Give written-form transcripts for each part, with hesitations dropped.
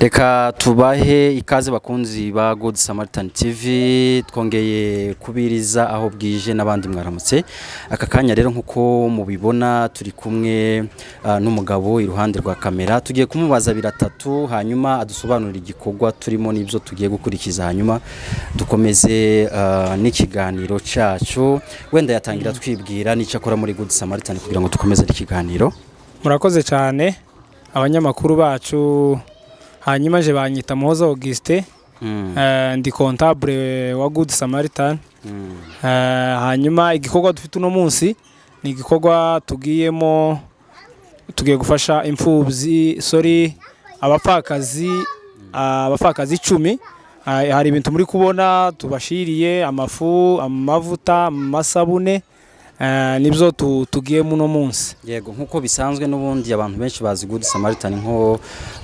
Reka tubahe ikaze bakunzi ba God Samaritan TV, twongeye kubiriza aho bwije n'abandi mwaramutse. Aka kanya rero nkuko mubibona turi kumwe n'umugabo iruhande rwa kamera, tugiye kumubaza biratatu hanyuma adusobanurira igikorwa turimo n'ibyo tugiye gukurikiza, hanyuma dukomeze n'ikiganiro cyacu. Wenda yatangira twibwira n'icyo akora muri God Samaritan kugira ngo dukomeze ikiganiro. Murakoze cyane abanyamakuru bacu. Hanyuma je banyita Muhoza Auguste, ndi comptable wa Good Samaritan. Hanyuma igikorwa dufite uno munsi ni igikorwa tugiye gufasha abapfakazi 10. Hari ibintu muri kubona tubashiriye amafu, amavuta, amasabune, nibyo tugiye muno munsi. Yego, nkuko bisanzwe n'ubundi abantu benshi bazi Good Samaritan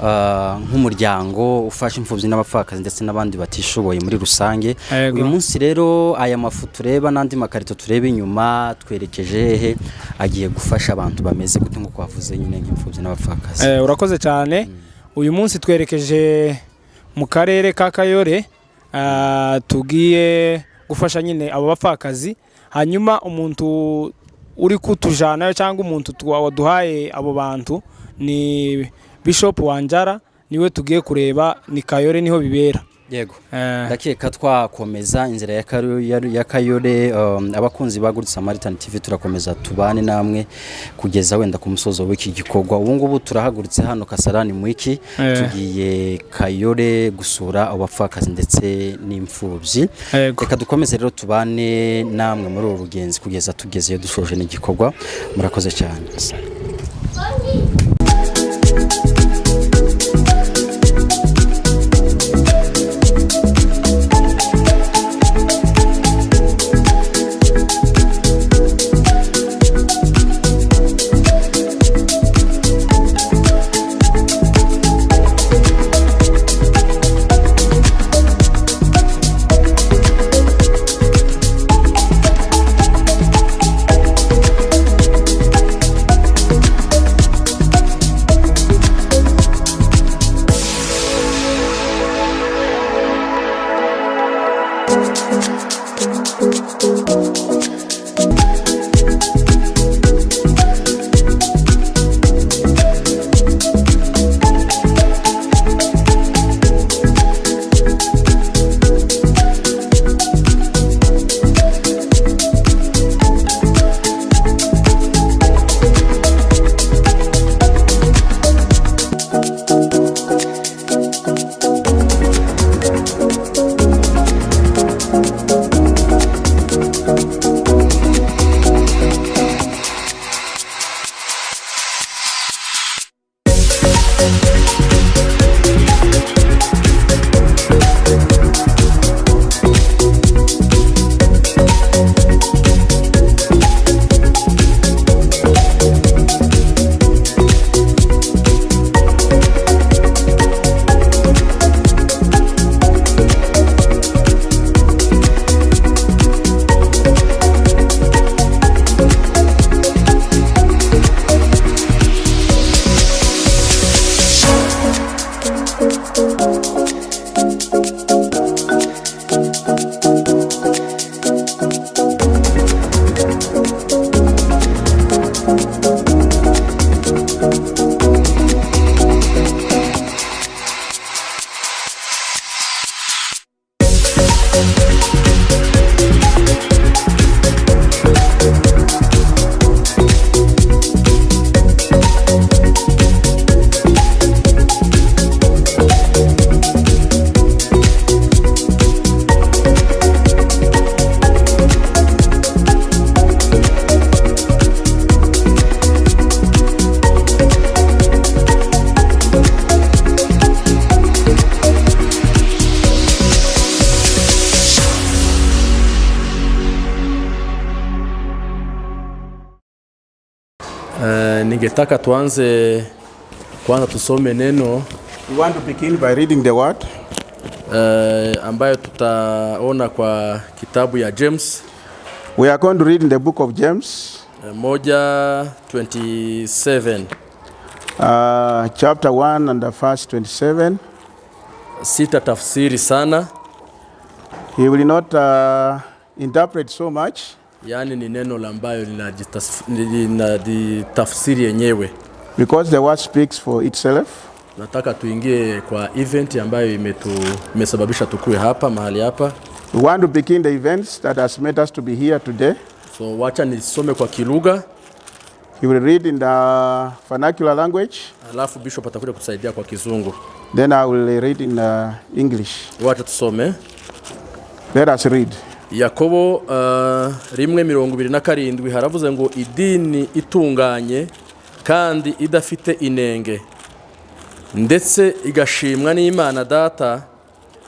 nk'umuryango ufasha imfubyi n'abapfakazi ndetse n'abandi batishoboye muri rusange. Uyu munsi rero aya mafu tureba n'andi makarito tureba inyuma twerekeje he agiye gufasha abantu bameze gute nko kwavuze nyine nk'imfubyi n'abapfakazi? Urakoze cyane. Uyu munsi twerekeje mu karere ka Kayole, tugiye gufasha nyine abo bapfakazi. Hanyuma umuntu uri kutujana cyangwa umuntu waduhaye abo bantu ni Bishop Wanjara, niwe tugiye kureba ni Kayole niho bibera. Yego, ndakeka twakomeza inzira ya Kayole. Abakunzi ba Good Samaritan TV turakomeza tubane namwe kugeza wenda ku musozo w'iki gikorwa. Ubu ngubu turahagurutse hano Kasarani Mwiki, tugiye Kayole gusura abapfakazi ndetse n'imfubyi. Reka dukomeze rero tubane namwe muri uru rugenzi kugeza tugezeyo dushoje n'igikorwa. Murakoze cyane. Ningetaka tuanze kwanza tusome neno. We want to begin by reading the word. Ambayo tutaona kwa kitabu ya James. We are going to read in the book of James. 1:27. Chapter 1 and the verse 27. sitatafsiri sana. He will not interpret so much. Yani ni neno ambayo linajitafsiri yenyewe. Because the word speaks for itself. Nataka tuingie kwa event ambayo imesababisha tukue hapa mahali hapa. We want to begin the events that has made us to be here today. So wacha nisome kwa Kilugha. He will read in the vernacular language. Alafu bishop atakuja kutusaidia kwa Kizungu. Then I will read in English. Wacha tusome. Let us read. Yakobo 1:27 haravuze ngo idini itunganye kandi idafite inenge ndetse igashimwa n'Imana Data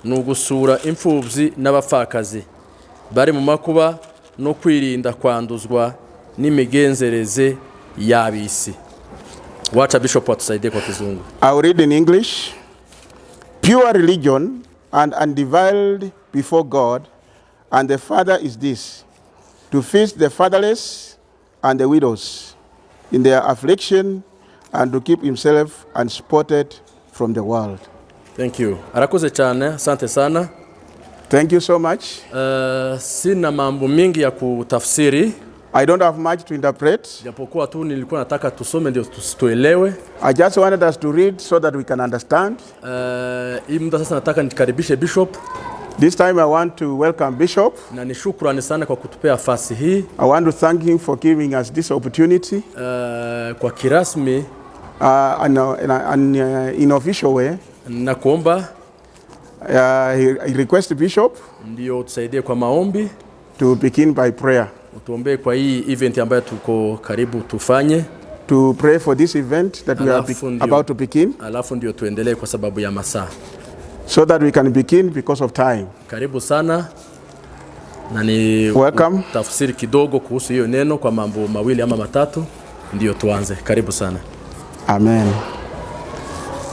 n'ugusura imfubyi n'abapfakazi bari mu makuba no kwirinda kwanduzwa n'imigenzereze y'abisi. Wacha bishop atusaidie kwa Kizungu. I will read in English. Pure religion and undefiled before God and the Father is this: to feast the fatherless and the widows in their affliction and to keep himself unspotted from the world. Thank you. Arakoze cyane, asante sana. Thank you so much. Sina mambo mingi ya kutafsiri. I don't have much to interpret. Japokuwa tu nilikuwa nataka tusome ndio tuelewe. I just wanted us to read so that we can understand. Hii muda sasa nataka nikaribishe bishop. This time I want to welcome Bishop. Na ni shukrani sana kwa kutupea nafasi hii. I want to thank him for giving us this opportunity. Kwa kirasmi in official way. Na kuomba he request Bishop ndio tusaidie kwa maombi. To begin by prayer. Utuombee kwa hii event ambayo tuko karibu tufanye. To pray for this event that we are about to begin. Alafu ndio tuendelee kwa sababu ya masaa. So that we can begin because of time. Karibu sana. Na ni welcome. Tafsiri kidogo kuhusu hiyo neno kwa mambo mawili ama matatu ndio tuanze. Karibu sana. Amen.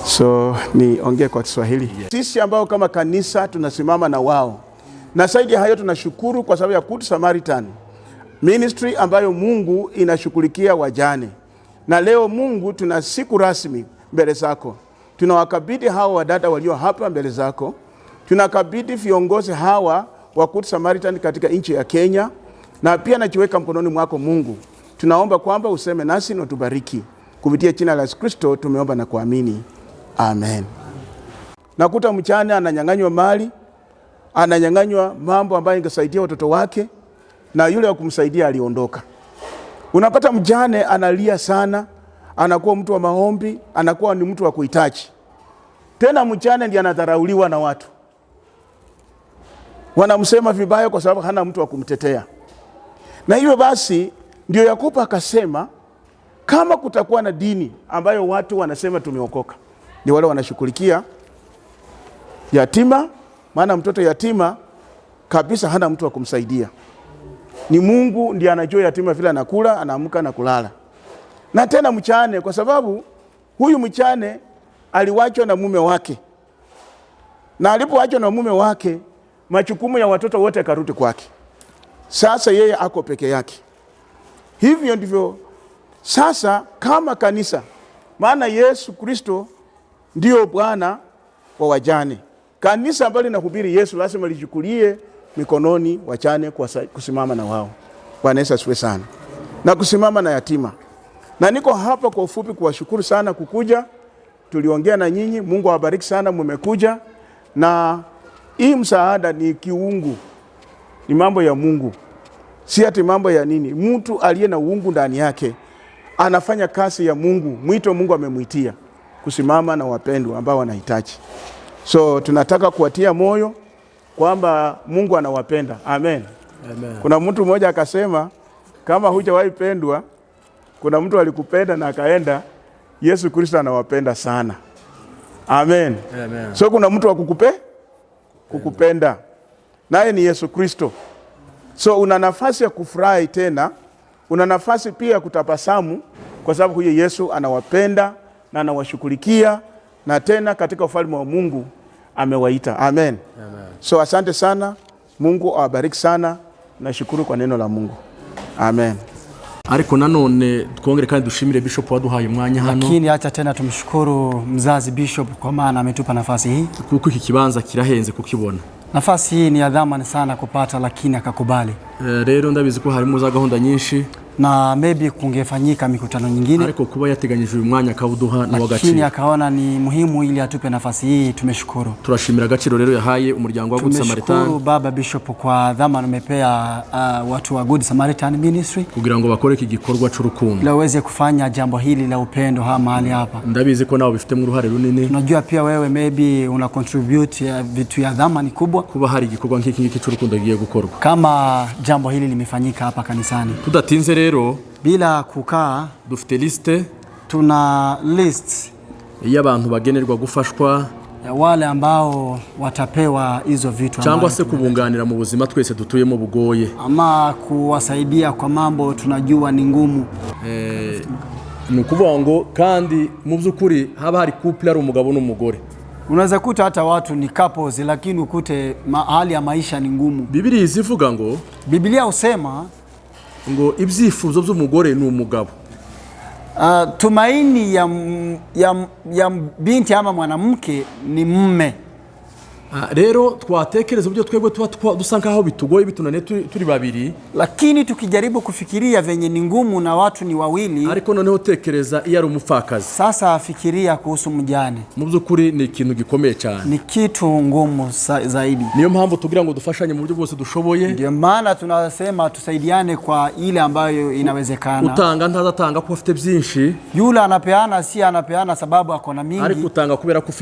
So niongee kwa Kiswahili. Sisi ambao kama kanisa tunasimama na wao. Na zaidi hayo tunashukuru kwa sababu ya Good Samaritan ministry ambayo Mungu inashughulikia wajane. Na leo Mungu tuna siku rasmi mbele zako. Tunawakabidhi hawa wadada walio hapa mbele zako. Tunakabidhi viongozi hawa wa Good Samaritan katika nchi ya Kenya. Na pia najiweka mkononi mwako Mungu. Tunaomba kwamba useme nasi na tubariki. Kupitia jina la Yesu Kristo tumeomba na kuamini. Amen. Nakuta mchane ananyang'anywa mali, ananyang'anywa mambo ambayo ingesaidia watoto wake, na yule wa kumsaidia aliondoka. Unapata mjane analia sana, anakuwa mtu wa maombi, anakuwa ni mtu wa kuhitaji. Tena mjane ndiye anadharauliwa na watu. Wanamsema vibaya kwa sababu hana mtu wa kumtetea. Na hivyo basi ndio Yakobo akasema kama kutakuwa na dini ambayo watu wanasema tumeokoka, ni wale wanashughulikia yatima, maana mtoto yatima kabisa hana mtu wa kumsaidia. Ni Mungu ndiye anajua yatima vile anakula, anaamka na kulala. Na tena mchane kwa sababu huyu mchane aliwachwa na mume wake. Na alipoachwa na mume wake, majukumu ya watoto wote karudi kwake. Sasa yeye ako peke yake. Hivyo ndivyo sasa kama kanisa, maana Yesu Kristo ndio Bwana wa wajane. Kanisa ambalo linahubiri Yesu lazima lichukulie mikononi wajane kwa kusimama na wao. Bwana Yesu asifiwe sana. Na kusimama na yatima. Na niko hapa kwa ufupi kuwashukuru sana kukuja. Tuliongea na nyinyi, Mungu awabariki sana mmekuja. Na hii msaada ni kiungu. Ni mambo ya Mungu. Si ati mambo ya nini. Mtu aliye na uungu ndani yake anafanya kazi ya Mungu. Mwito Mungu amemuitia kusimama na wapendwa ambao wanahitaji. So tunataka kuwatia moyo kwamba Mungu anawapenda. Amen. Amen. Kuna mtu mmoja akasema kama hujawahi pendwa, kuna mtu alikupenda na akaenda, Yesu Kristo anawapenda sana. Amen. Amen. So kuna mtu wa kukupenda. Naye ni Yesu Kristo. So una nafasi ya kufurahi tena, una nafasi pia kutabasamu kwa sababu huyo Yesu anawapenda na anawashughulikia na tena katika ufalme wa Mungu amewaita. Amen. Amen. So asante sana. Mungu awabariki sana. Nashukuru kwa neno la Mungu. Amen. Ariko nanone twongere kandi dushimire Bishop waduhaye umwanya hano. Lakini acha tena tumshukuru mzazi Bishop kwa maana ametupa nafasi hii. Kuko iki kibanza kirahenze kukibona. Nafasi hii ni ya dhamani sana kupata, lakini akakubali. Rero ndabizi ko harimo za gahunda nyinshi na maybe kungefanyika mikutano nyingine, ariko kuba yateganyije uyu mwanya akawuduha ni wagaciro, lakini akaona ni muhimu ili atupe nafasi hii. Tumeshukuru, turashimira agaciro rero yahaye umuryango wa Good Samaritan. Tumeshukuru Baba Bishop kwa dhamana umepea watu wa Good Samaritan Ministry kugira ngo bakore iki gikorwa cy'urukundo, la uweze kufanya jambo hili la upendo mahali hapa. Ndabizi ko nawe bifite mu ruhare runini. Tunajua pia wewe maybe una contribute vitu ya dhamani kubwa kuba hari igikorwa nk'iki cy'urukundo giye gukorwa, kama jambo hili limefanyika hapa kanisani. Tudatinze rero, bila kukaa, dufite liste, tuna list y'abantu bagenerwa gufashwa, ya wale ambao watapewa hizo vitu, cyangwa se kubunganira mu buzima twese dutuyemo bugoye, ama kuwasaidia kwa mambo tunajua ni ngumu. Nukuvuga ngo kandi mu by'ukuri haba hari couple ari umugabo n'umugore. Unaweza kuta hata watu ni couples lakini ukute hali ya maisha ni ngumu. Biblia izivuga ngo, Biblia usema ngo ibyifuzo by'umugore ni umugabo. Tumaini ya binti ama mwanamke ni mume. Rero twatekereza ubyo twebwe tuba dusanka aho bitugoye bitunane turi babiri, lakini tukijaribu kufikiria venye ni ngumu na watu ni wawili, ariko noneho tekereza iyo ari umupfakazi. Sasa fikiria kuhusu mjane. Mu by'ukuri ni ikintu gikomeye cyane, ni kitu ngumu zaidi. Niyo mpamvu tugira ngo dufashanye mu buryo bwose dushoboye. Ndio maana tunasema tusaidiane kwa ile ambayo inawezekana. Utanga ntazatanga ko afite byinshi, yule anapeana si anapeana sababu akona mingi, ariko utanga kubera ko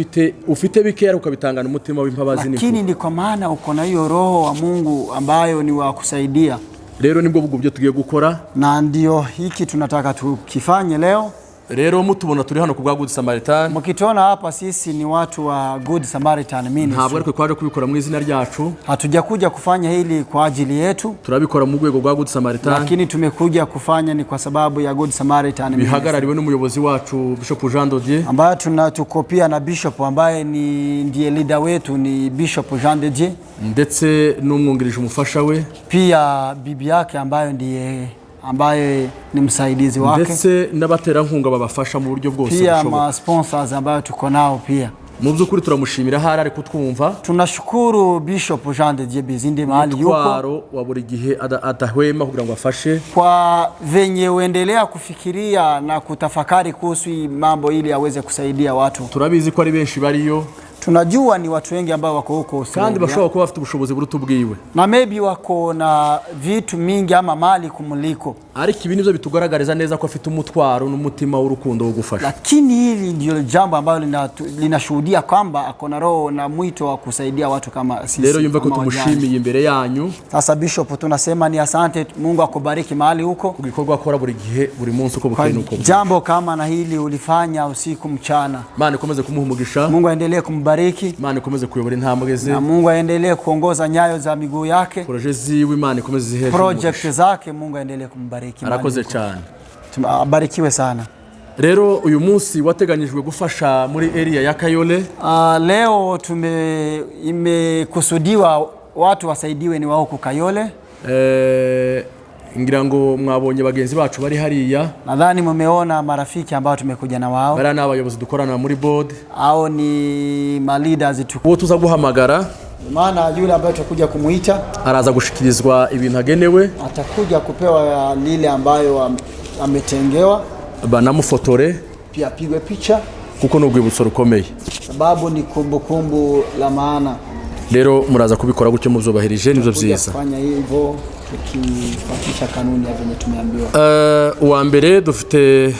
ufite bikeya ukabitanga n'umutima w'imbabazi. Lakini ni kwa maana uko na hiyo roho wa Mungu ambayo ni wa kusaidia. Rero nibwo bugubyo tugiye gukora, na ndio hiki tunataka tukifanye leo. Rero mutubona turi hano ku bwa Good Samaritan. Mkitona hapa sisi ni watu wa Good Samaritan Ministry. Ntabwo ariko kwaje kubikora mu izina ryacu. Hatujakuja kufanya hili kwa ajili yetu. Turabikora mu rwego rwa Good Samaritan. Lakini tumekuja kufanya ni kwa sababu ya Good Samaritan Ministry. Bihagarariwe n'umuyobozi wacu Bishop Jean Dodier. Ambaye tunatukopia na Bishop ambaye ndiye leader wetu ni Bishop Jean Dodier. Ndetse n'umwungirije umufasha we. Pia bibi yake ambaye ni msaidizi wake. Ndetse n'abaterankunga babafasha mu buryo bwose bushoboka. Pia ma sponsors ambayo tuko nao pia. Mu by'ukuri turamushimira hari ari kutwumva. Tunashukuru Bishop Jean de Dieu bizinde mahali yuko. Twaro wa buri gihe atahwema kugira ngo afashe. Kwa venye uendelea kufikiria na kutafakari kuhusu mambo ili aweze kusaidia watu. Turabizi ko ari benshi bariyo. Tunajua ni watu wengi ambao wako huko kandi bashobora kuba bafite ubushobozi buruta ubwiwe, na maybe wako na vitu mingi ama mali kumuliko, ariko ibi nivyo bitugaragariza neza ko afite umutwaro n'umutima w'urukundo wo gufasha. Lakini hili ndio jambo ambalo linashuhudia kwamba akona roho na mwito wa kusaidia watu kama sisi. Rero yumva ko tumushimiye imbere yanyu. Sasa Bishop tunasema ni asante, Mungu akubariki mahali huko. Kugikorwa akora buri gihe buri munsi uko bukeye nuko. Jambo kama na hili ulifanya usiku mchana. Imana ikomeze kumuha umugisha. Mungu aendelee kumbariki. Imana ikomeze kuyobora intambwe ze. Na Mungu aendelee kuongoza nyayo za miguu yake. Project ziwe Imana ikomeze zihe. Project zake Mungu aendelee kumbariki. Arakoze cyane. Abarikiwe sana. Rero uyu munsi wateganyijwe gufasha muri area ya Kayole. Leo imekusudiwa watu wasaidiwe ni wao ku Kayole. Ngira ngo mwabonye bagenzi bacu bari hariya. Nadhani mumeona marafiki ambao tumekuja na wao. Bara n'abayobozi dukorana muri board. Hao ni ma leaders uwo tuza guhamagara. Maana yule ambaye tutakuja kumuita araza gushikirizwa ibintu agenewe. Atakuja kupewa lile ambayo ametengewa. Banamufotore. Pia apigwe picha. Kuko n'urwibutso rukomeye. Sababu ni kumbukumbu la maana. Rero muraza kubikora gutyo muzobahirije nivyo byiza. Kufanya hivyo tukifuatisha kanuni ya venye tumeambiwa. Uwa mbere dufite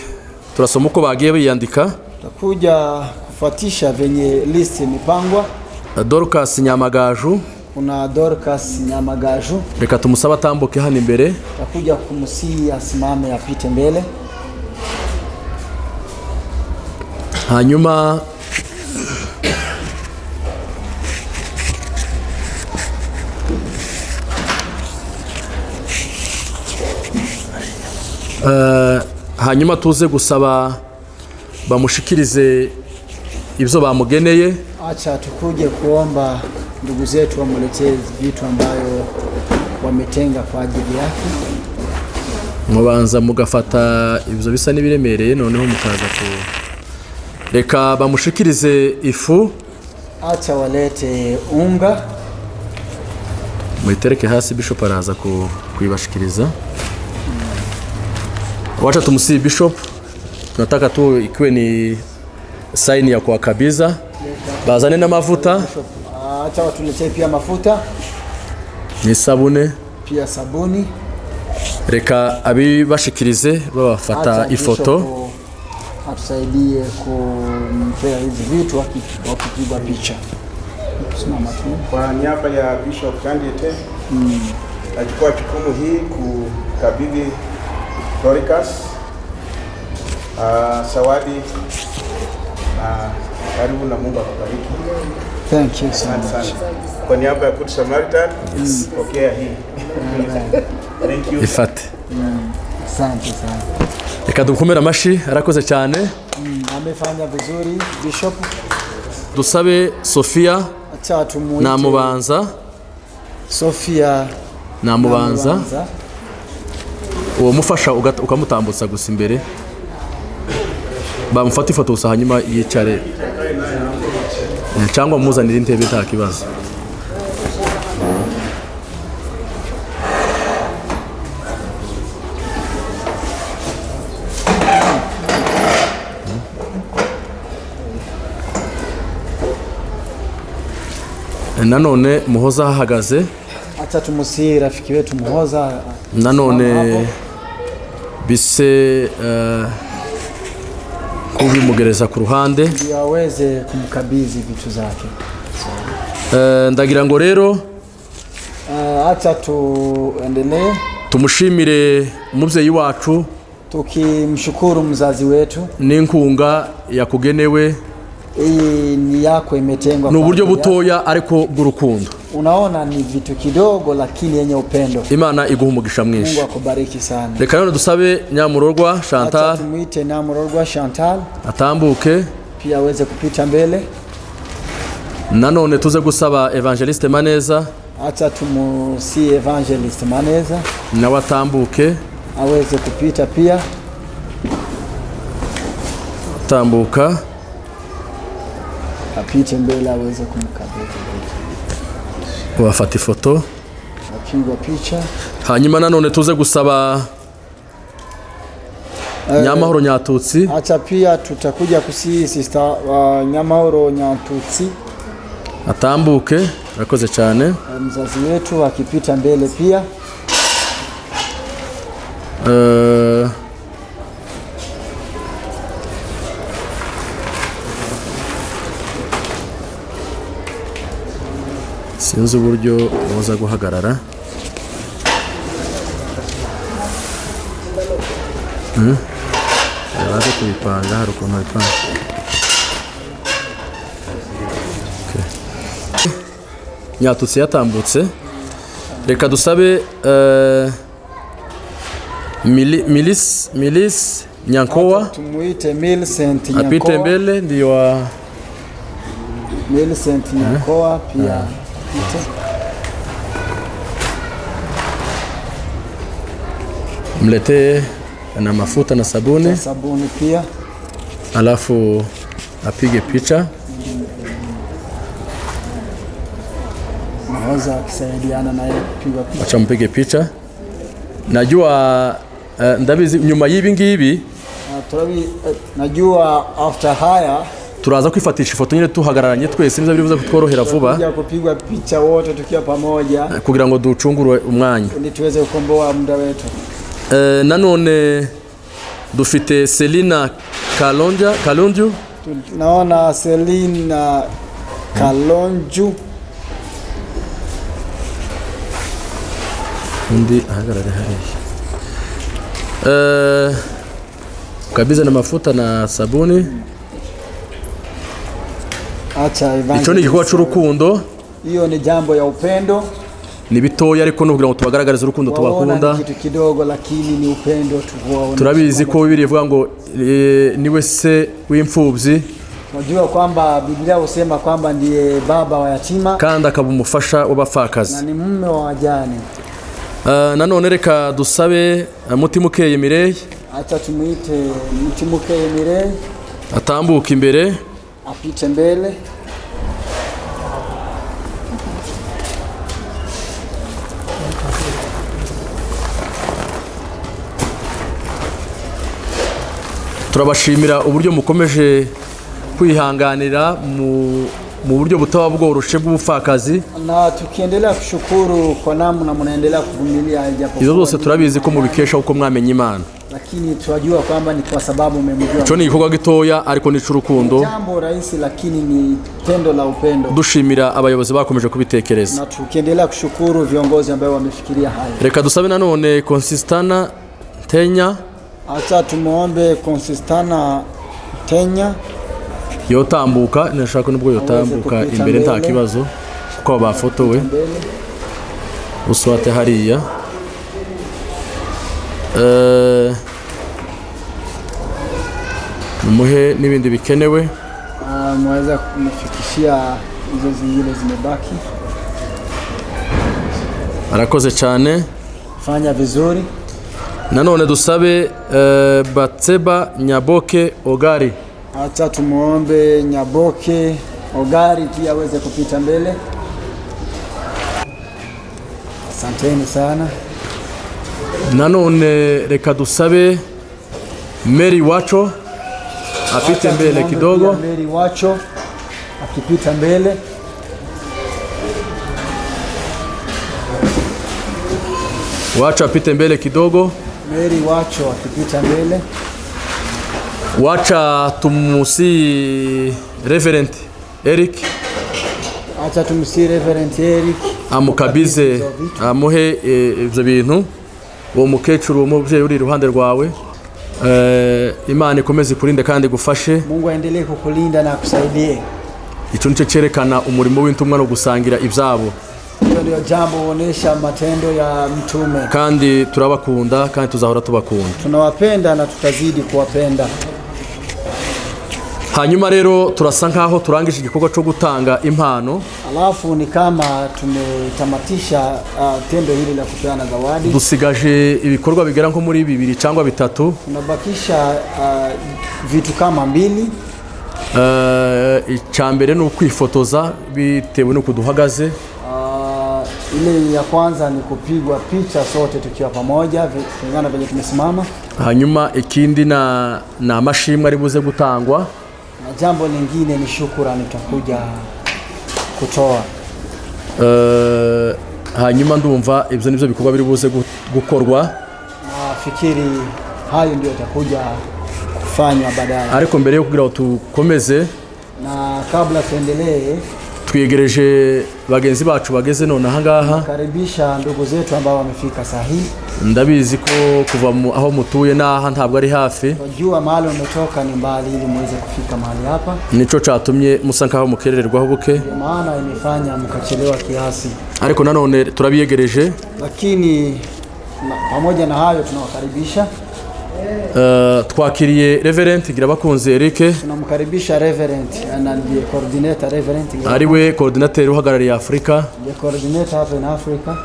turasoma uko bagiye biyandika. Tutakuja kufuatisha venye list imepangwa. Dorcas Nyamagaju. Kuna Dorcas Nyamagaju. Reka tumusaba tambuke hano imbere. Tutakuja kumsihi asimame apite mbele. Hanyuma hanyuma tuze gusaba bamushikirize ibyo bamugeneye. Acha tukuje kuomba ndugu zetu wamuletee vitu ambayo wametenga kwa ajili yake. mubanza mugafata ibyo bisa n'ibiremereye noneho mukaza ku reka bamushikirize ifu. Acha walete unga. Muitereke hasi, Bishop araza kuibashikiriza. Wacha tumsi Bishop, tunataka tu ikiwe ni saini ya kuwakabiza. Bazane na mafuta. Acha watuletee pia mafuta. Ni sabuni. Pia sabuni. Reka abibashikirize babafata ifoto. Atusaidie kumpea hizi vitu wakipigwa picha. Simama tu. Kwa niaba ya Bishop Candidate nachukua jukumu hii kukabidhi Dorcas zawadi na karibu na Mungu akubariki. Thank you so much. Kwa niaba ya Good Samaritan, pokea hii. Thank you. Ifate. Asante sana. Reka dukomere amashi, arakoze cyane. Amefanya vizuri Bishop. Dusabe Sofia na Mubanza. Sofia na Mubanza. Uwo mufasha ukamutambutsa gusa imbere. Bamufata ifoto gusa hanyuma yicare. Cyangwa muzanira intebe nta kibazo. Nanone Muhoza hahagaze. Acha tumusihi rafiki wetu Muhoza. Nanone bise kubimugereza ku ruhande ndio aweze kumkabidhi vitu zake. Ndagira ngo rero acha tuendelee. Tumushimire umubyeyi wacu, tukimshukuru mzazi wetu. N'inkunga yakugenewe. Hii ni yako imetengwa. Ni uburyo butoya ariko bw'urukundo. Unaona ni vitu kidogo lakini yenye upendo. Imana iguha umugisha mwinshi. Mungu akubariki sana. Reka none dusabe Nyamurorwa Chantal. Acha tumuite Nyamurorwa Chantal. Atambuke. Pia aweze kupita mbele. Nanone tuze gusaba Evangeliste Maneza. Acha tumusi Evangeliste Maneza. Nawe atambuke. Aweze kupita pia. Tambuka. Apite mbele aweze kumkabidhi. Wafata ifoto. Apigwa picha. Hanyuma nanone tuze gusaba Nyamahoro Nyatutsi. Acha pia tutakuja kusi sister Nyamahoro Nyatutsi. Atambuke, rakoze cyane. Mzazi wetu akipita mbele pia. Sinzi uburyo boza guhagarara. Yabaze kubipanga hari ukuntu bipanga. Nyatutsi yatambutse. Reka dusabe Milis Nyankowa. Tumuite Millicent Nyankowa. Apite mbele ndio wa Millicent Nyankowa pia. Mlete na mafuta na sabuni. Sabuni pia. Alafu apige picha. Mahoza akisaidiana naye kupiga picha. Acha mpige picha. Najua ndabizi nyuma y'ibi ngibi najua after haya turaza kwifatisha ifoto nyine tuhagararanye twese niza biribuza kutworohera vuba. Kuja kupigwa picha wote tukiwa pamoja kugira ngo ducungure umwanya ili tuweze kukomboa muda wetu. Nanone dufite Selina Kalonju. Naona Selina Kalonju. Undi ahagarare hariya. Kabiza na mafuta na sabuni. Acha Evangelist. Ico ni igikorwa cy'urukundo. Hiyo ni jambo ya upendo. Ni bitoya ariko no kugira ngo tubagaragarize urukundo tubakunda. Kitu kidogo lakini ni upendo tuwaona. Turabizi ko Bibiliya ivuga ngo niwe se w'imfubyi. Unajua kwamba Biblia husema kwamba ndiye baba wa yatima kandi akaba umufasha w'abapfakazi. Na ni mume wa wajane. nanone reka dusabe mutima ukeye Mireille Acha tumuite mutima ukeye Mireille atambuka imbere apite mbele. turabashimira uburyo mukomeje kwihanganira mu buryo butaba bworoshe bw'ubupfakazi, na tukiendelea kushukuru kwa namna mnaendelea kuvumilia japo izo zose turabizi ko mubikesha uko mwamenye Imana, lakini tunajua kwamba ni kwa sababu mmemjua. cyo ni igikorwa gitoya ariko ni cy'urukundo, jambo rahisi lakini ni tendo la upendo. dushimira abayobozi bakomeje kubitekereza, na tukiendelea kushukuru viongozi ambao wamefikiria haya. Reka dusabe nanone Consistana Tenya, acha tumuombe Consistana Tenya yotambuka, nashaka nubwo yotambuka imbere nta kibazo kuko bafotowe uswate hariya. Muhe n'ibindi bikenewe, mweza kumufikishia hizo zingine zimebaki. arakoze cyane, fanya vizuri. nanone dusabe Batseba Nyaboke Ogari, acha tumuombe Nyaboke Ogari pia aweze kupita mbele. Asanteni sana. nanone reka dusabe Mary Wacho apite mbele kidogo. Mary Wacho akipita mbele. Wacho apite mbele kidogo. Mary Wacho akipita mbele. Wacha tumusi Reverend Eric. Acha tumusi Reverend Eric amukabize amuhe ibyo bintu. Uwo mukecuru umubyeyi uri iruhande rwawe, Imana ikomeze kurinde kandi gufashe. Mungu aendelee kukulinda na kusaidie. Icyo nicyo cyerekana umurimo w'intumwa no gusangira ibyabo. Hiyo ndio jambo huonesha matendo ya mtume. Kandi turabakunda kandi tuzahora tubakunda. Tunawapenda na tutazidi kuwapenda. Hanyuma rero turasa nkaho turangije igikorwa cyo gutanga impano. Alafu ni kama tumetamatisha tendo hili la kupeana zawadi. Dusigaje ibikorwa bigera nko muri 2 cyangwa 3. Tunabakisha vitu kama 2. Icyambere ni ukwifotoza bitewe no kuduhagaze. Ile ya kwanza ni kupigwa picha sote tukiwa pamoja kulingana venye tumesimama. Hanyuma ikindi na amashimwe ari buze gutangwa. Na jambo lingine ni shukrani tutakuja kutoa. Hanyuma ndumva ibyo nibyo bikorwa biri buze gukorwa. Nafikiri hayo ndio yatakuja kufanywa baadaye. Ariko mbere yo kugira ngo tukomeze na kabla tuendelee, twegereje bagenzi bacu bageze none aha ngaha. Karibisha ndugu zetu ambao wamefika sahihi. Ndabizi ko kuva aho mutuye naha ntabwo ari hafi. Unajua mahali umetoka ni mbali, ili muweze kufika mahali hapa. Nico cyatumye musa nkaho mukerererwaho buke. Maana imefanya mkachelewa kiasi. Ariko nanone turabiyegereje. Lakini pamoja na hayo tunawakaribisha. Twakiriye Reverend Girabakunze Eric. Tunamkaribisha Reverend na ndiye coordinator Reverend. Ariwe coordinator uhagarariye Afrika. Ndiye coordinator hapa in Africa.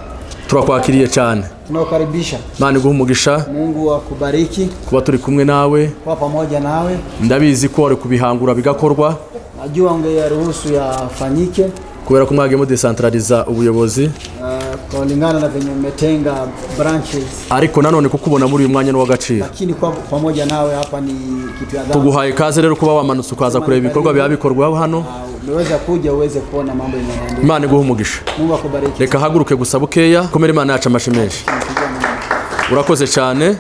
Turakwakiriye cyane. Tunawakaribisha. Imana iguhe umugisha. Mungu akubariki. Kuba turi kumwe nawe. Kwa pamoja nawe. Ndabizi ko ari kubihangura bigakorwa. Najua ungeyaruhusu yafanyike. Kubera ko mwagemo decentraliza ubuyobozi. Kulingana na venye umetenga branches. Ariko nanone kukubona muri uyu mwanya no wagaciro. Lakini kwa pamoja nawe hapa ni kitu ya dhambi. Tuguhaye kaze rero kuba wamanutse ukaza kureba ibikorwa byabikorwa hano. Umeweza kuja uweze kuona mambo yanaendelea. Imana iguhe umugisha. Mungu akubariki. Reka haguruke gusa bukeya komera Imana yacu amashimeshi. Urakoze cyane.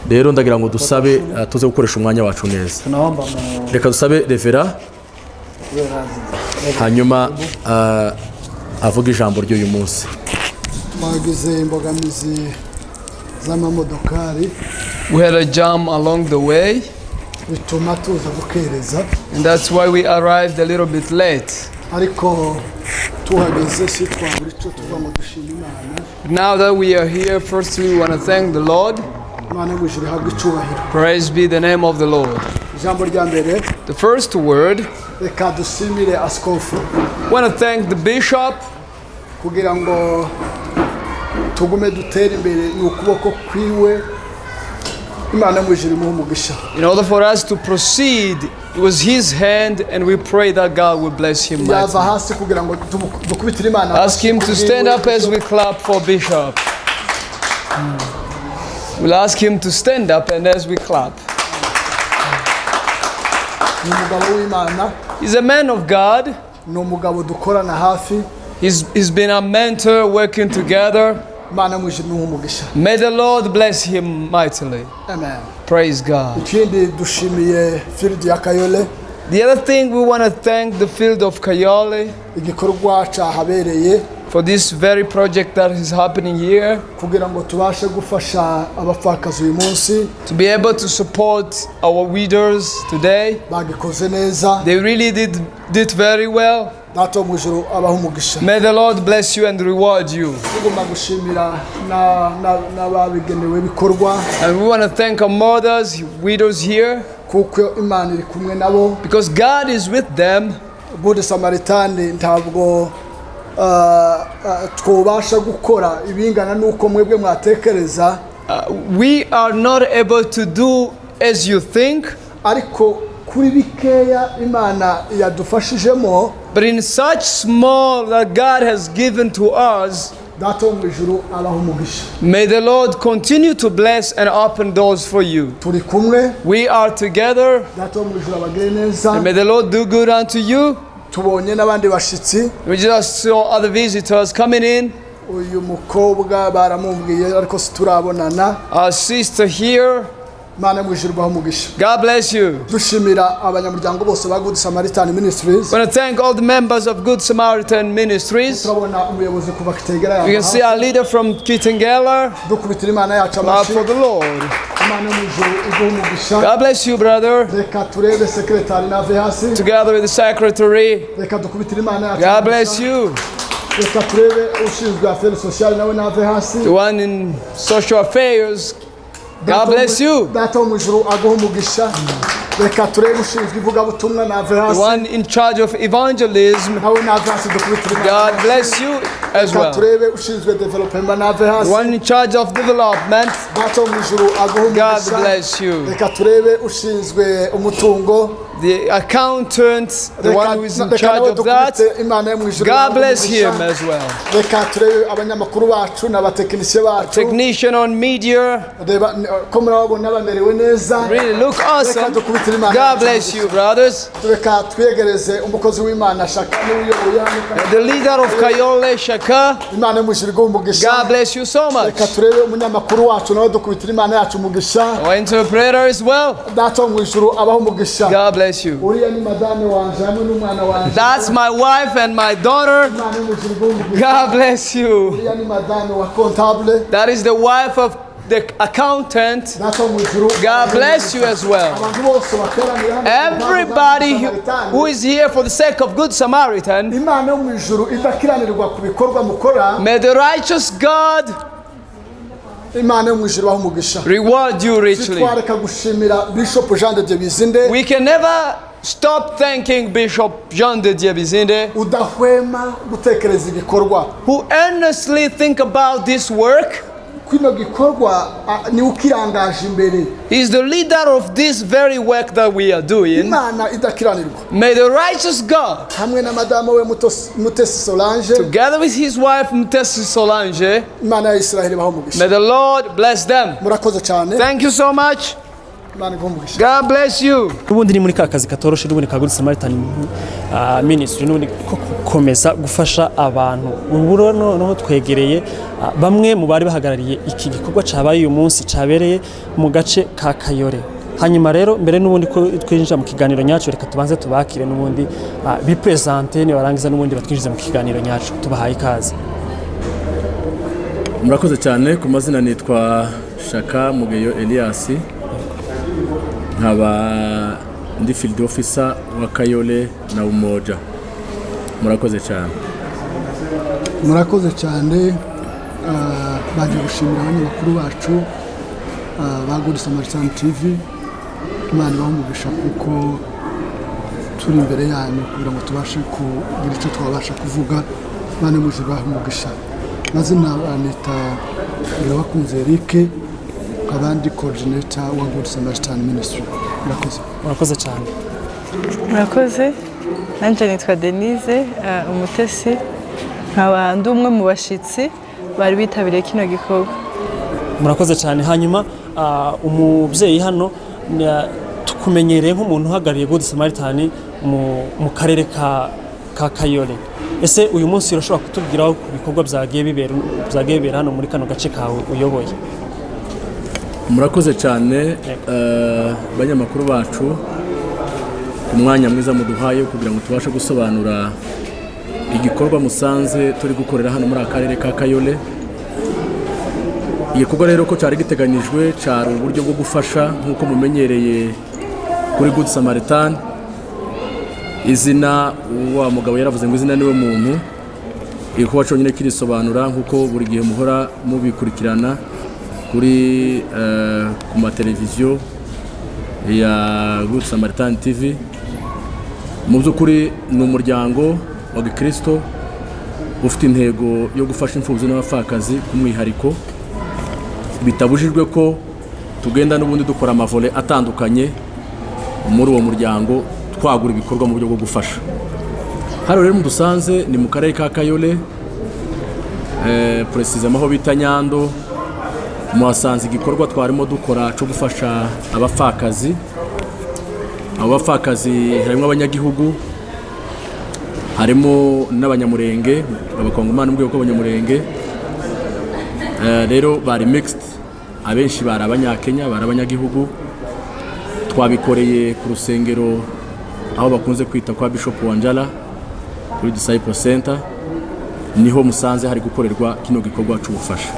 Rero ndagira ngo dusabe tuze gukoresha umwanya wacu neza. Tunaomba reka dusabe Revera hanyuma avuga ijambo ry'uyu munsi. Magize imbogamizi z'amamodokari. We had a jam along the way, bituma tuza gukereza, and that's why we arrived a little bit late. Ariko tuhageze si twaburi cyo tuva mu dushima Imana. Now that we are here, first we want to thank the Lord. Imana gujire habwe cyubahiro. Praise be the name of the Lord. Ijambo rya mbere, the first word, reka dusimire askofu. Want to thank the bishop kugira ngo tugume dutera imbere ni ukuboko kwiwe Imana mwijiri mu umugisha. In order for us to proceed, it was his hand, and we pray that God will bless him Yava mightily. hasi kugira ngo dukubitire Imana. Ask him to stand up as we clap for Bishop. We'll ask him to stand up and as we clap. Ni umugabo w'Imana, He's a man of God. ni umugabo dukorana hafi. He's been a mentor working together. Imana mwijiri mu umugisha. May the Lord bless him mightily. Amen. Praise God. Ikindi dushimiye field ya Kayole, The other thing, we want to thank the field of Kayole igikorwa cyahabereye for this very project that is happening here, kugira ngo tubashe gufasha abapfakazi uyu munsi. to be able to support our widows today. Bagikoze neza. They really did very well. Data wo mu ijuru abaha umugisha. May the Lord bless you and reward you. Tugomba gushimira n'ababigenewe bikorwa And we want to thank our mothers, widows here, kuko Imana iri kumwe nabo. because God is with them. Ubwo Samaritan ntabwo twobasha gukora ibingana nuko mwebwe mwatekereza, We are not able to do as you think, ariko kuri bikeya Imana yadufashijemo. but in such small that God has given to us, Data wo mu ijuru abaha umugisha. may the Lord continue to bless and open doors for you. Turi kumwe. We are together, Data wo mu ijuru abagire neza. and may the Lord do good unto you. Tubonye n'abandi bashitsi. We just saw other visitors coming in. Uyu mukobwa baramubwiye ariko siturabonana. Our sister here, Imana mu ijuru abaha umugisha. God bless you. Dushimira abanyamuryango bose ba Good Samaritan Ministries. I want to thank all the members of Good Samaritan Ministries. Turabona umuyobozi kuva Kitegera You can see our leader from Kitengela. dukubitira Imana yacu Clap amashi. for the Lord. Imana mu ijuru iguha umugisha. God bless you, brother. Reka turebe sekretari nave hasi. Together with the secretary. Reka dukubitira Imana yacu God bless amashi. you. Reka turebe ushinzwe affaires sociales nawe nave hasi. The one in social affairs. God bless you. Data wo mu ijuru aguha umugisha. Reka turebe ushinzwe ivugabutumwa nave The hasi. one in charge of evangelism. Nawe nave hasi dukubitira Imana. God bless you as Reka well. turebe ushinzwe development nave The hasi. one in charge of development. Data wo mu ijuru aguha God umugisha. bless you. Reka turebe ushinzwe umutungo. The accountant, the one who is in charge of that. God bless him as well. Reka turebe abanyamakuru bacu n'abatekinisiye bacu. Technician on media. Reba ko murabona bamerewe neza. Really look awesome. God bless you, brothers. Reka twegereze umukozi w'Imana Shaka n'uyoboye hano. The leader of Kayole, Shaka. Imana mushirwe umugisha. God bless you so much. Reka turebe umunyamakuru wacu nawe dukubitira Imana yacu umugisha. Our interpreter as well. Data wo mu ijuru abaho umugisha. God bless you. Uriya ni madame wanje hamwe n'umwana wanje. That's my wife and my daughter. Imana mushirwe umugisha. God bless you. Uriya ni madame wa comptable. That is the wife of the accountant. Data wo mu ijuru. God bless you as well. Abantu bose bateranira hano. Everybody who is here for the sake of Good Samaritan, Imana yo mu ijuru idakiranirwa ku bikorwa mukora. may the righteous God Imana yo mu ijuru abaho umugisha. reward you richly. Twareka gushimira Bishop Jean de Dieu Bizinde. We can never stop thanking Bishop Jean de Dieu Bizinde, Udahwema gutekereza igikorwa. who earnestly think about this work. Kino gikorwa ni ukirangaje imbere. He is the leader of this very work that we are doing. Imana idakiranirwa. May the righteous God, Hamwe na madame we Mutesi Solange. together with his wife Mutesi Solange, Imana ya Israel ibaho umugisha. may the Lord bless them. Murakoze cyane. Thank you so much. Imana ibaho umugisha. God bless you. ubundi ni muri ka kazi katoroshe n'ubundi ka Good Samaritan Ministry n'ubundi ko gukomeza gufasha abantu ubu noneho twegereye bamwe mu bari bahagarariye iki gikorwa cabaye uyu munsi cabereye mu gace ka Kayole. Hanyuma rero mbere n'ubundi ko twinjira mu kiganiro nyacu, reka tubanze tubakire n'ubundi bipresente ni barangiza n'ubundi batwinjiza mu kiganiro nyacu. Tubahaye ikaze. Murakoze cyane. Ku mazina nitwa Shaka Mugeyo Elias, nkaba ndi field officer wa Kayole na Umoja. Murakoze cyane. Murakoze cyane. Baje gushimira abanyamakuru bacu ba Good Samaritan TV. Imana ibaho umugisha kuko turi imbere yanyu kugira ngo tubashe kugira icyo twabasha kuvuga. Imana muje ibaho umugisha. mazina anita Irabakunze Eric abandi coordinator wa Good Samaritan Ministry. Murakoze cyane. Murakoze. Nanje nitwa Denise umutesi nkaba ndi umwe mu bashitsi bari bitabiriye kino gikorwa. Murakoze cyane. Hanyuma umubyeyi hano tukumenyereye nk'umuntu uhagarariye Good Samaritan mu karere ka Kayole. Ese uyu munsi urashobora kutubwiraho ku bikorwa byagiye bibera hano muri kano gace kawe uyoboye? Murakoze cyane banyamakuru bacu umwanya mwiza muduhaye kugira ngo tubashe gusobanura igikorwa musanze turi gukorera hano muri akarere ka Kayole. Igikorwa rero ko cyari giteganyijwe cyari uburyo bwo gufasha nk'uko mumenyereye kuri Good Samaritan. Izina wa mugabo yaravuze ngo izina niwe muntu. Igikorwa cyonyine kirisobanura nk'uko buri gihe muhora mubikurikirana kuri ku mateleviziyo ya Good Samaritan TV. Mu by'ukuri ni umuryango wa Gikristo ufite intego yo gufasha imfubyi n'abapfakazi ku mwihariko. Bitabujijwe ko tugenda n'ubundi dukora amavole atandukanye muri uwo muryango twagura ibikorwa mu buryo bwo gufasha. Hano rero mudusanze ni mu karere ka Kayole precisement aho bita Nyando. Muhasanze igikorwa twarimo dukora cyo gufasha abapfakazi. Abapfakazi harimo abanyagihugu, harimo n'abanyamurenge, abakongomani mu rwego rw'abanyamurenge. Rero bari mixed, abenshi bari abanyakenya, bari abanyagihugu. Twabikoreye ku rusengero aho bakunze kwita kwa Bishop Wanjala kuri Disciple Center, niho musanze hari gukorerwa kino gikorwa cy'ubufasha.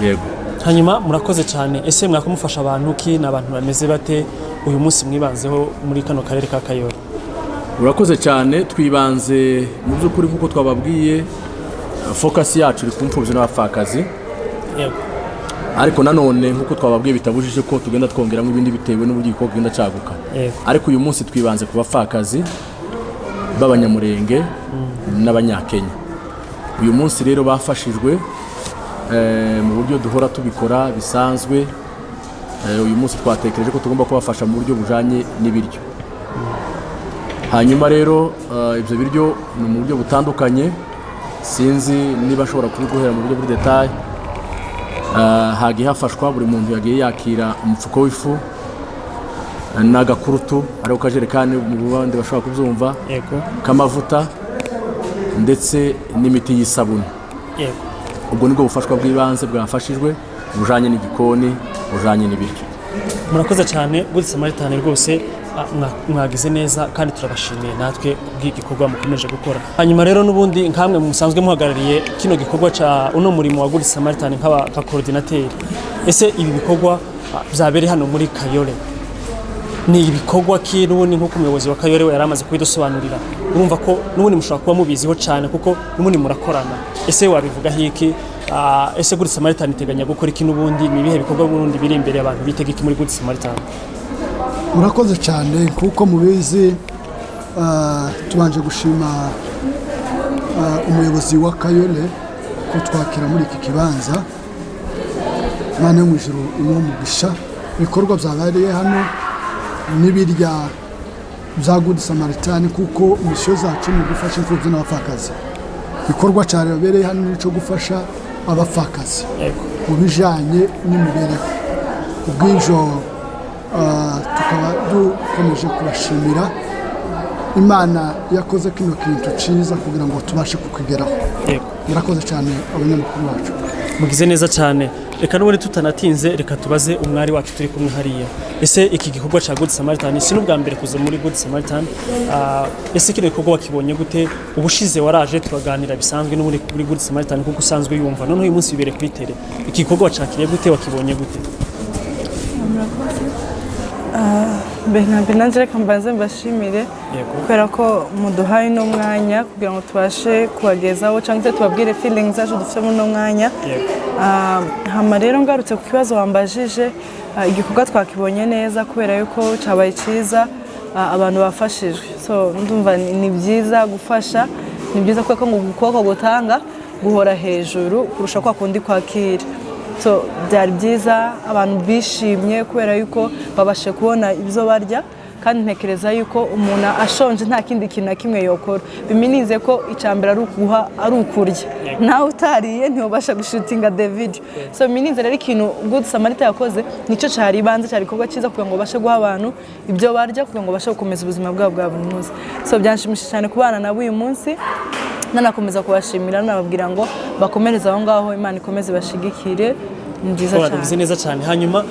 Yego. Hanyuma murakoze cyane. Ese mwakumufasha abantu ki n'abantu bameze bate uyu munsi mwibanzeho muri kano karere ka Kayole? Urakoze cyane. Twibanze mu by'ukuri nk'uko twababwiye focus yacu iri ku mfubyi n'abapfakazi. Yego. Ariko nanone nk'uko twababwiye bitabujije ko tugenda twongeramo ibindi bitewe n'uburyo ko genda caguka. Ariko uyu munsi twibanze ku bapfakazi b'abanyamurenge n'abanyakenya. Uyu munsi rero bafashijwe mu buryo duhora tubikora bisanzwe. Uyu munsi twatekereje ko tugomba kubafasha mu buryo bujanye n'ibiryo. Hanyuma rero ibyo biryo ni mu buryo butandukanye, sinzi niba ashobora kubiguhera mu buryo buri detail. Hagiye hafashwa buri muntu yagiye yakira umufuko w'ifu n'agakurutu ari ukajerekani mu bandi bashobora kubyumva, kamavuta ndetse n'imiti y'isabune. Ubwo nibwo bufashwa bw'ibanze bwafashijwe bujanye n'igikoni, bujanye n'ibiryo. Murakoze cyane Good Samaritan rwose mwagize neza kandi turabashimiye natwe bw'igikorwa mukomeje gukora. Hanyuma rero n'ubundi nkamwe musanzwe muhagarariye kino gikorwa ca uno murimo wa Good Samaritan nk'aba coordinateur. Ese ibi bikorwa byabere hano muri Kayole ni ibikorwa ki n'ubundi nk'uko umuyobozi wa Kayole we yaramaze kubidusobanurira? Urumva ko n'ubundi mushobora kuba mubiziho cyane kuko n'ubundi murakorana. Ese wabivuga hiki? Ese Good Samaritan iteganya gukora iki n'ubundi ni ibihe bikorwa n'ubundi biri imbere abantu bitega iki muri Good Samaritan? Murakoze cyane kuko mubizi tubanje gushima umuyobozi wa Kayole ko twakira muri iki kibanza. Mana mu ijuru umugisha ibikorwa byabereye hano n'ibirya bya Good Samaritan kuko misyo zacu ni gufasha imfubyi n'abapfakazi. Ibikorwa cyabereye hano ni cyo gufasha abapfakazi ubijanye n'imibereho. Ubwinjo tukaba dukomeje kubashimira. Imana yakoze kino kintu ciza kugira ngo tubashe kukigeraho. Murakoze cyane abanyamakuru bacu. Mugize neza cyane. Reka n'ubundi tutanatinze reka tubaze umwari wacu turi kumwe hariya. Ese iki gikorwa ca Good Samaritan si n'ubwa mbere kuza muri Good Samaritan? Ese kino gikorwa wakibonye gute? Ubushize waraje turaganira bisanzwe n'ubundi kuri Good Samaritan kuko usanzwe yumva. None uyu munsi bibere kwitere. Iki gikorwa cakiriye gute, wakibonye gute? Benambe reka mbanze mbashimire kubera ko muduhaye no mwanya kugira ngo tubashe kubagezaho cyangwa se tubabwire feelings zacu dufite muri no mwanya. Hama rero ngarutse ku kibazo wambajije, igikorwa twakibonye neza kubera yuko cyabaye cyiza, abantu bafashijwe. So ndumva ni byiza gufasha, ni byiza kuko ngo ukuboko gutanga guhora hejuru kurusha kwa kundi kwakira. So byari byiza abantu bishimye kubera yuko babashe kubona ibyo barya, kandi ntekereza yuko umuntu ashonje nta kindi kintu na kimwe yokora. Biminize ko icambere ari ukuha ari ukurya, nawe utariye ntibasha gushutinga the video. So biminize rero ikintu Good Samaritan yakoze nico cyari ibanze, cyari ikorwa cyiza kugira ngo bashe guha abantu ibyo barya, kugira ngo bashe gukomeza ubuzima bwabo bwa buri munsi. So byanshimishije cyane kubana nabo uyu munsi, nanakomeza kubashimira nababwira ngo bakomereze aho ngaho, Imana ikomeze bashigikire. Nziza cyane. Bize neza cyane. Hanyuma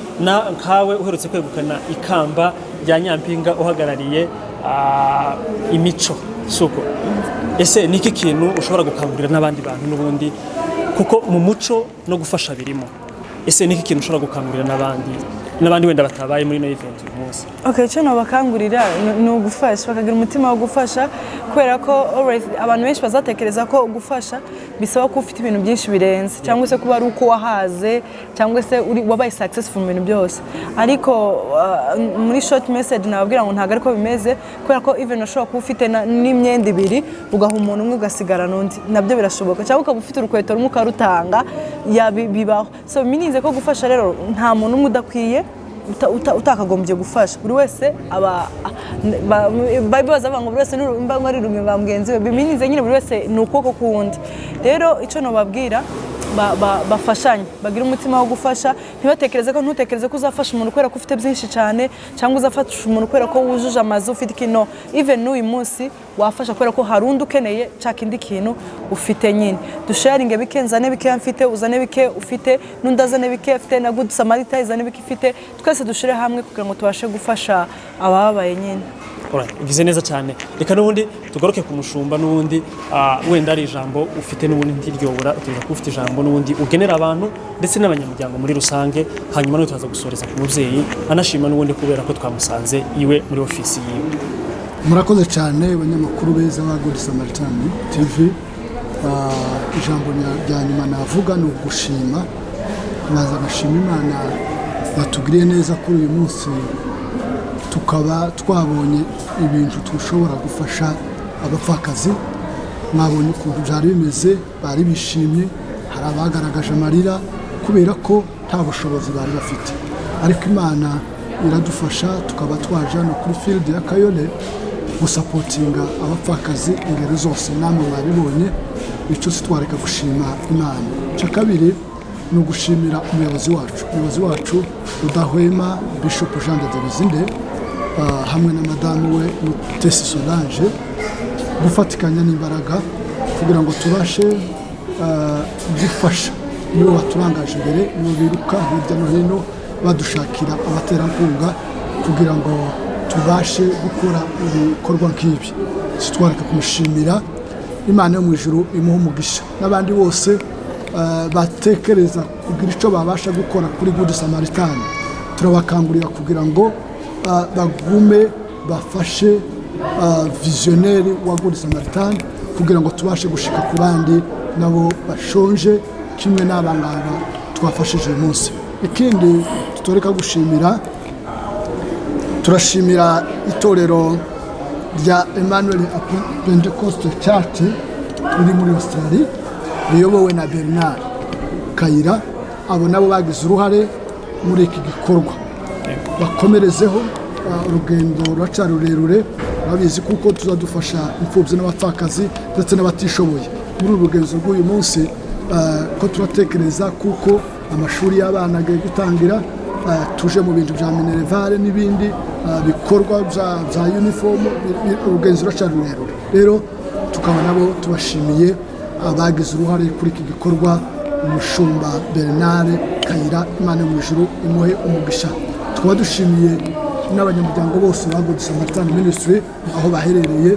nkawe uherutse kwegukana ikamba rya nyampinga uhagarariye imico suko, ese niki kintu ushobora gukangurira n'abandi bantu n'ubundi, kuko mu muco no gufasha birimo, ese niki kintu ushobora gukangurira n'abandi wenda batabaye muri no event uyu munsi? Okay, cyo bakangurira ni ugufasha, bakagira umutima wo gufasha, kubera ko always abantu benshi bazatekereza ko gufasha bisaba ko ufite ibintu byinshi birenze, cyangwa se kuba ari uko wahaze, cyangwa se wabaye successful mu bintu byose. Ariko muri short message nababwira ngo ntago ariko bimeze, kubera ko even ushobora kuba ufite n'imyenda ibiri ugaha umuntu umwe ugasigara n'undi, nabyo birashoboka, cyangwa ukaba ufite urukweto rumwe ukarutanga, bibaho. So minize ko gufasha rero nta muntu umwe udakwiye utakagombye gufasha. Buri wese babibaza ngo buri wese n'urumba ari rumwe ba mugenzi we, biminize nyine buri wese ni ukuboko kuwundi. Rero icyo nobabwira bafashanye, bagira umutima wo gufasha, ntutekereze ko uzafasha umuntu kubera ko ufite byinshi cyane, cyangwa uzafasha umuntu kubera ko wujuje amazu ufite ikintu. Even n'uyu munsi wafasha kubera ko hari undi ukeneye cya kindi kintu ufite nyine. Dusharinge bike, nzane bike mfite, uzane bike ufite, n'undi azane bike afite, na Good Samaritan izane bike ifite, twese dushire hamwe kugira ngo tubashe gufasha ababaye nyine. Bize neza cyane. Reka n'ubundi tugaruke ku mushumba n'ubundi, wenda ari ijambo ufite n'ubundi ntiryobora, utuza ko ufite ijambo n'ubundi ugenera abantu ndetse n'abanyamuryango muri rusange, hanyuma no turaza gusoreza ku mubyeyi anashima n'ubundi kubera ko twamusanze iwe muri ofisi yiwe. Murakoze cyane abanyamakuru beza ba Good Samaritan TV. Ijambo rya nyuma navuga ni ugushima, maze agashima Imana yatugiriye neza kuri uyu munsi, tukaba twabonye ibintu dushobora gufasha abapfakazi. Mwabonye ukuntu byari bimeze, bari bishimye, hari abagaragaje amarira kubera ko nta bushobozi bari bafite, ariko Imana iradufasha, tukaba twaje no kuri field ya Kayole gusapotinga abapfakazi ingero zose, namwe babibonye. Icyo twareka gushima Imana. Cya kabiri ni ugushimira umuyobozi wacu udahwema Bishop Jean de Bizinde, hamwe na madamu we Mutesi Solange, gufatikanya n'imbaraga kugira ngo tubashe gufasha. Nibo baturangaje imbere, nibo biruka hirya no hino badushakira abaterankunga kugira ngo tubashe gukora ibikorwa nk'ibi. Twareka kumushimira. Imana yo mu ijuru imuha umugisha, n'abandi bose batekereza kugira icyo babasha gukora kuri Good Samaritan. Turabakangurira kugira ngo bagume bafashe visionnaire wa Good Samaritan kugira ngo tubashe gushika ku bandi nabo bashonje kimwe n'abangaba twafashije uyu munsi. Ikindi tutoreka gushimira, turashimira itorero rya Emmanuel Pentecostal Church riri muri Australia riyobowe na Bernard Kayira. Abo nabo bagize uruhare muri iki gikorwa, bakomerezeho. Urugendo ruracari rurerure, babizi kuko tuzadufasha imfubyi n'abapfakazi ndetse n'abatishoboye. Muri uru rugendo rw'uyu munsi ko turatekereza kuko amashuri y'abana agiye gutangira, tuje mu bintu bya minerevare n'ibindi bikorwa bya uniform. Urugendo ruracari rurerure, rero tukaba nabo tubashimiye abagize uruhare kuri iki gikorwa. Umushumba Bernard Kayira, Imana mu ijuru imuhe umugisha. Tukaba dushimiye n'abanyamuryango bose ba Good Samaritan Ministry aho baherereye,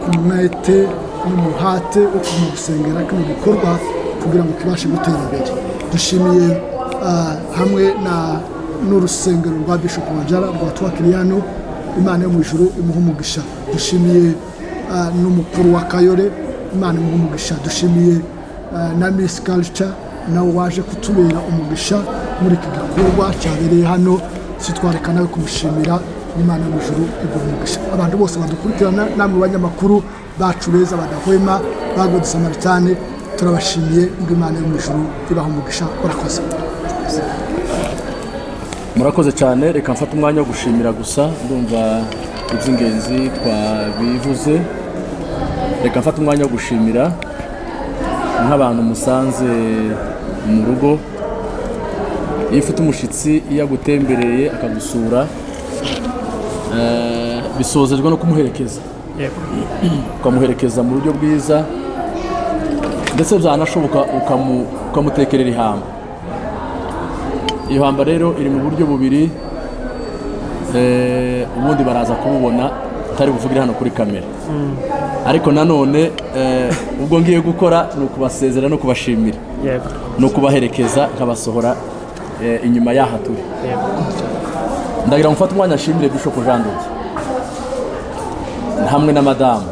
ku mwete n'umuhate wo gusengera kino gikorwa kugira ngo kibashe gutera imbere. Dushimiye hamwe n'urusengero rwa Bishop Wanjara rwa Twakiriyano, Imana mu ijuru imuhe umugisha. Dushimiye n'umukuru wa Kayole, Imana imuhe umugisha. Dushimiye na Miss Culture nawe waje kutubera umugisha muri iki gikorwa cyabereye hano. Twareka nawe kumushimira, Imana mu ijuru iguhe umugisha. Abantu bose badukurikirana, namwe banyamakuru bacu beza badahwema ba Good Samaritan, turabashimiye ngo Imana yo mu ijuru ibahe umugisha. Urakoze. Murakoze cyane, reka mfata umwanya wo gushimira gusa, ndumva iby'ingenzi twabivuze. Reka mfata umwanya wo gushimira nk'abantu musanze mu rugo. Iyo ufite umushyitsi iyo agutembereye akagusura, bisozerwa no kumuherekeza, ukamuherekeza mu buryo bwiza, ndetse byanashoboka ukamutekerera ihamba. Iyo hamba rero iri mu buryo bubiri, ubundi baraza kububona utari buvugire hano kuri kamera, ariko nanone ubwo ngiye gukora ni ukubasezera no kubashimira, no kubaherekeza nkabasohora inyuma y'aha turi. Ndagira ngo mfate umwanya nshimire Bishop Jean Doge hamwe na madamu,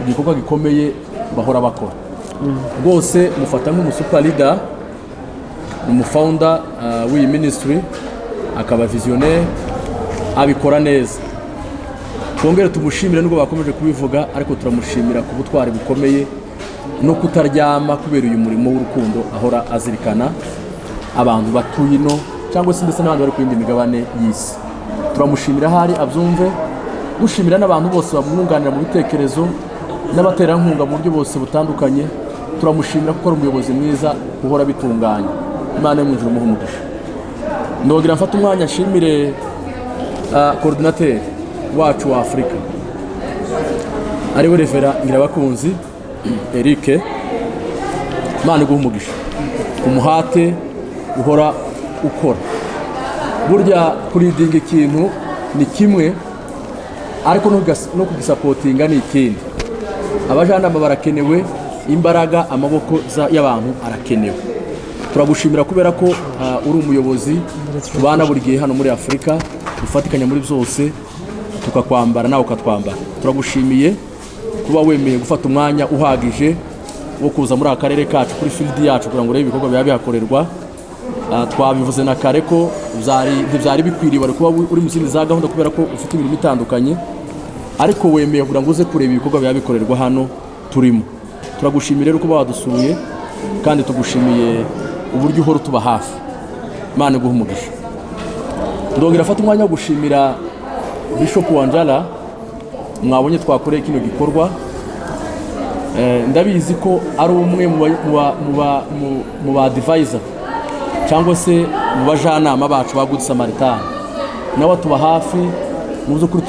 igikorwa gikomeye bahora bakora rwose. Mufata nk'umusuper leader, umufounder w'iyi ministry, akaba visionnaire, abikora neza. Twongere tumushimire nubwo bakomeje kubivuga, ariko turamushimira ku butwari bukomeye no kutaryama kubera uyu murimo w'urukundo ahora azirikana abantu batuye ino cyangwa se ndetse n'abandi bari ku yindi migabane y'isi. Turamushimira hari abyumve, gushimira n'abantu bose bamwunganira mu bitekerezo n'abaterankunga mu buryo bose butandukanye. Turamushimira kuko ari umuyobozi mwiza uhora bitunganya. Imana yo mu ijuru imuhe umugisha. Ndogira mfata umwanya nshimire coordinateur wacu wa Afrika, ariwe Revera Ngirabakunzi Eric. Imana iguhe umugisha, umuhate uhora ukora. Burya kuridinga ikintu ni kimwe, ariko no kugisapotinga ni ikindi. Abajyanama barakenewe, imbaraga amaboko y'abantu arakenewe. Turagushimira kubera ko uri umuyobozi tubana buri gihe hano muri Afrika, dufatikanya muri byose, tukakwambara nawe ukatwambara. Turagushimiye kuba wemeye gufata umwanya uhagije wo kuza muri akarere kacu kuri field yacu kugira ngo urebe ibikorwa biba bihakorerwa. Twabivuze na kare ko ntibyari bikwiriye bari kuba uri mu zindi za gahunda kubera ko ufite imirimo itandukanye, ariko wemeye kugira ngo uze kureba ibikorwa biba bikorerwa hano turimo. Turagushimira rero kuba wadusuye, kandi tugushimiye uburyo uhora tuba hafi. Imana iguhe umugisha. Ndongera afata umwanya wo gushimira Bishop Wanjala, mwabonye twakoreye kino gikorwa. Ndabizi ko ari umwe mu ba advisor cyangwa se mu bajyanama bacu ba Good Samaritan, nawe tuba hafi. Mu by'ukuri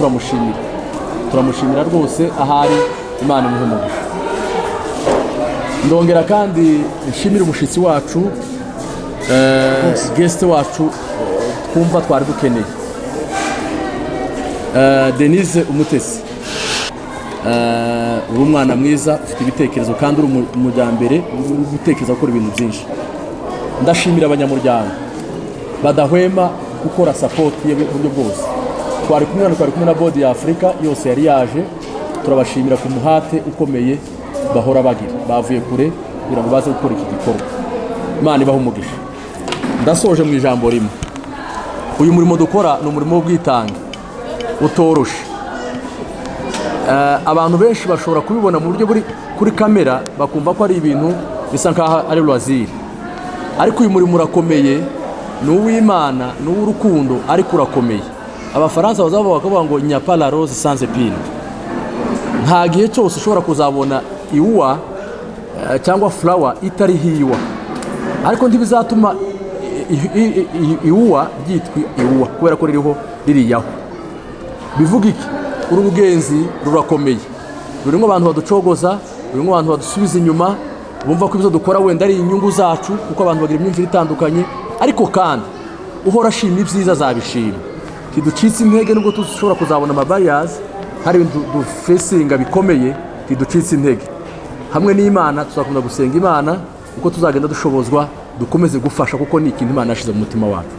turamushimira rwose ahari. Imana imuhe umugisha. Ndongera kandi nshimira umushyitsi wacu, guest wacu twumva twari dukeneye, Denise Umutesi. Uri umwana mwiza, ufite ibitekerezo kandi uri umujyambere, uri gutekereza gukora ibintu byinshi. Ndashimira abanyamuryango badahwema gukora support y'uburyo bwose. Twari kumwe na board ya Afrika yose yari yaje. Turabashimira ku muhate ukomeye bahora bagira, bavuye kure kugira ngo baze gukora iki gikorwa. Imana ibahe umugisha. Ndasoje mu ijambo rimwe, uyu murimo dukora ni umurimo w'ubwitange utoroshe. Abantu benshi bashobora kubibona mu buryo buri kuri kamera, bakumva ko ari ibintu bisa nkaho ari loisir, ariko uyu murimo urakomeye, ni uw'Imana, ni uw'urukundo, ariko urakomeye. Abafaransa bavuga ngo il n'y a pas la rose sans épine. Nta gihe cyose ushobora kuzabona iwa cyangwa flower itari hiwa, ariko ntibizatuma iwa ryitwa iwa kubera ko ririho ririyaho. Bivuga iki? Uru rugenzi rurakomeye, rurimo abantu baducogoza, rurimo abantu badusubiza inyuma, bumva ko ibyo dukora wenda ari inyungu zacu kuko abantu bagira imyumvire itandukanye, ariko kandi uhora ashima ibyiza azabishima. Tiducitse intege nubwo dushobora kuzabona amabarriers, hari ibintu dufacinga bikomeye, tiducitse intege. Hamwe n'Imana tuzakunda gusenga Imana uko tuzagenda dushobozwa, dukomeze gufasha kuko ni ikintu Imana yashize mu mutima wacu.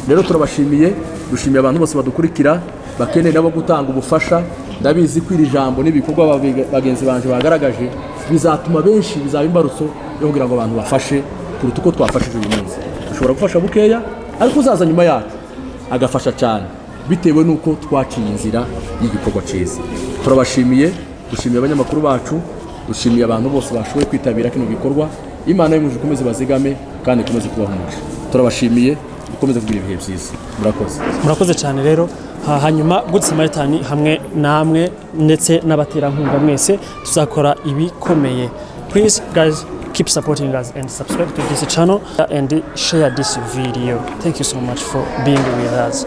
Rero turabashimiye, dushimiye abantu bose badukurikira, bakeneye nabo gutanga ubufasha. Ndabizi ko iri jambo n'ibikorwa bagenzi banje bagaragaje bizatuma benshi, bizaba imbarutso yo kugira ngo abantu bafashe kuruta uko twafashije uyu munsi. Dushobora gufasha bukeya, ariko uzaza nyuma yacu agafasha cyane, bitewe nuko twaciye inzira y'igikorwa cyiza. Turabashimiye, dushimiye abanyamakuru bacu, dushimiye abantu bose bashoboye kwitabira kino gikorwa. Imana y'umujuru ikomeze bazigame kandi ikomeze kubaha umugisha. Turabashimiye, dukomeze kugira ibihe byiza. Murakoze cyane rero. Hanyuma Good Samaritan hamwe namwe ndetse n'abaterankunga mwese tuzakora ibikomeye. Please guys, keep supporting us and subscribe to this channel and share this video. Thank you so much for being with us.